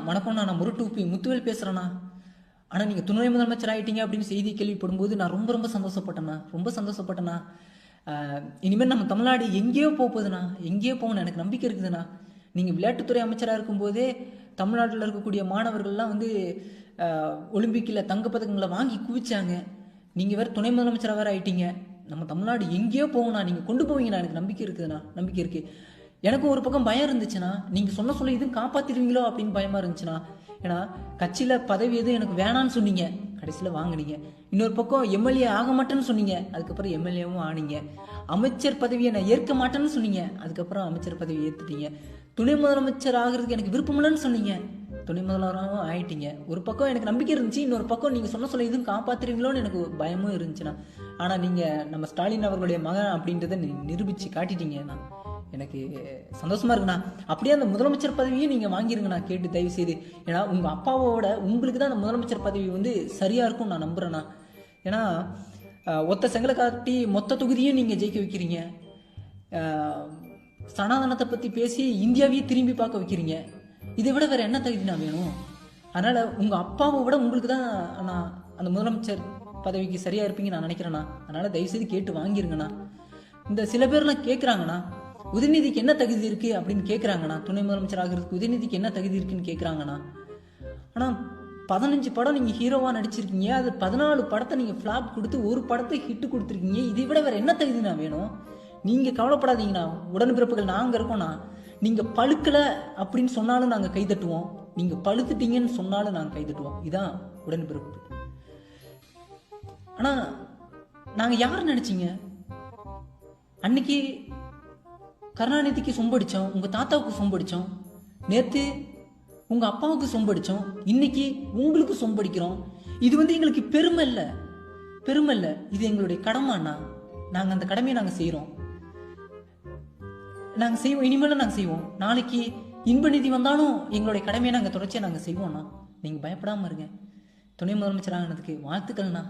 வணக்கம்ண்ணா, நான் முருட்டூப்பி முத்துவேல் பேசுகிறேண்ணா. ஆனால் நீங்கள் துணை முதலமைச்சர் ஆகிட்டீங்க அப்படின்னு செய்தி கேள்விப்படும்போது நான் ரொம்ப ரொம்ப சந்தோஷப்பட்டேண்ணா, ரொம்ப சந்தோஷப்பட்டேண்ணா. இனிமேல் நம்ம தமிழ்நாடு எங்கேயோ போகுதுண்ணா, எங்கேயோ போகணும் எனக்கு நம்பிக்கை இருக்குதுண்ணா. நீங்கள் விளையாட்டுத்துறை அமைச்சராக இருக்கும்போதே தமிழ்நாட்டில் இருக்கக்கூடிய மாணவர்கள்லாம் வந்து ஒலிம்பிக்கில் தங்கப்பதக்கங்களை வாங்கி குவிச்சாங்க. நீங்கள் வேறு துணை முதலமைச்சராக வேறு ஆகிட்டீங்க. நம்ம தமிழ்நாடு எங்கேயோ போகணும்ண்ணா, நீங்கள் கொண்டு போவீங்கண்ணா, எனக்கு நம்பிக்கை இருக்குதுண்ணா, நம்பிக்கை இருக்குது. எனக்கும் ஒரு பக்கம் பயம் இருந்துச்சுன்னா, நீங்கள் சொல்ல இதுவும் காப்பாற்றிடுவீங்களோ அப்படின்னு பயமாக இருந்துச்சுன்னா. ஏன்னா கட்சியில் பதவி எதுவும் எனக்கு வேணான்னு சொன்னீங்க, கடைசியில் வாங்கினீங்க. இன்னொரு பக்கம் எம்எல்ஏ ஆக மாட்டேன்னு சொன்னீங்க, அதுக்கப்புறம் எம்எல்ஏவும் ஆனீங்க. அமைச்சர் பதவியை நான் ஏற்க மாட்டேன்னு சொன்னீங்க, அதுக்கப்புறம் அமைச்சர் பதவியை ஏற்றுட்டீங்க. துணை முதலமைச்சர் ஆகிறதுக்கு எனக்கு விருப்பம் இல்லைன்னு சொன்னீங்க, துணை முதல்வராகவும் ஆயிட்டீங்க. ஒரு பக்கம் எனக்கு நம்பிக்கை இருந்துச்சு, இன்னொரு பக்கம் நீங்கள் சொல்ல இதுவும் காப்பாற்றுறீங்களோன்னு எனக்கு பயமும் இருந்துச்சுண்ணா. ஆனால் நீங்கள் நம்ம ஸ்டாலின் அவர்களுடைய மகன் அப்படின்றத நிரூபித்து காட்டிட்டீங்கண்ணா. எனக்கு சந்தோஷமா இருக்குண்ணா. அப்படியே அந்த முதலமைச்சர் பதவியும் நீங்கள் வாங்கிருங்கண்ணா, கேட்டு தயவு செய்து. ஏன்னா உங்கள் அப்பாவோட உங்களுக்கு தான் அந்த முதலமைச்சர் பதவி வந்து சரியாக இருக்கும் நான் நம்புகிறேண்ணா. ஏன்னா ஒத்த செங்கலை காட்டி மொத்த தொகுதியும் நீங்கள் ஜெயிக்க வைக்கிறீங்க. சனாதனத்தை பற்றி பேசி இந்தியாவையே திரும்பி பார்க்க வைக்கிறீங்க. இதை விட வேறு என்ன தகுதி நான் வேணும்? அதனால் உங்கள் அப்பாவை விட உங்களுக்கு தான் நான் அந்த முதலமைச்சர் பதவிக்கு சரியாக இருப்பீங்கன்னு நான் நினைக்கிறேண்ணா. அதனால் தயவுசெய்து கேட்டு வாங்கிருங்கண்ணா. இந்த சில பேர்லாம் கேட்குறாங்கண்ணா, உதயநிதிக்கு என்ன தகுதி இருக்குது அப்படின்னு கேட்குறாங்கண்ணா. துணை முதலமைச்சர் ஆகிறதுக்கு உதயநிதிக்கு என்ன தகுதி இருக்குன்னு கேட்குறாங்கண்ணா. ஆனால் 15 படம் நீங்கள் ஹீரோவாக நடிச்சிருக்கீங்க, அது 14 படத்தை நீங்கள் ஃப்ளாப் கொடுத்து ஒரு படத்தை ஹிட்டு கொடுத்துருக்கீங்க. இதை விட வேறு என்ன தகுதி நான் வேணும்? நீங்கள் கவலைப்படாதீங்கண்ணா, உடன்பிறப்புகள் நாங்கள் இருக்கோண்ணா. நீங்கள் பழுக்கலை அப்படின்னு சொன்னாலும் நாங்கள் கைதட்டுவோம், நீங்கள் பழுத்துட்டீங்கன்னு சொன்னாலும் நாங்கள் கைதட்டுவோம். இதுதான் உடன்பிறப்பு. ஆனால் நாங்கள் யார் நினச்சிங்க? அன்னைக்கு கருணாநிதிக்கு சொம்படிச்சோம், உங்கள் தாத்தாவுக்கு சொம்படிச்சோம், நேற்று உங்கள் அப்பாவுக்கு சொம்படிச்சோம், இன்னைக்கு உங்களுக்கு சொம்படிக்கிறோம். இது வந்து எங்களுக்கு பெருமை இல்லை, பெருமை இல்லை, இது எங்களுடைய கடமைண்ணா. நாங்கள் அந்த கடமையை நாங்கள் செய்கிறோம், நாங்கள் செய்வோம், இனிமேலும் நாங்கள் செய்வோம். நாளைக்கு இன்ப நிதி வந்தாலும் எங்களுடைய கடமையை நாங்கள் தொடர்ச்சியாக நாங்கள் செய்வோம்ண்ணா. நீங்கள் பயப்படாமல் இருங்க. துணை முதலமைச்சர் ஆகினதுக்கு வாழ்த்துக்கள்ண்ணா.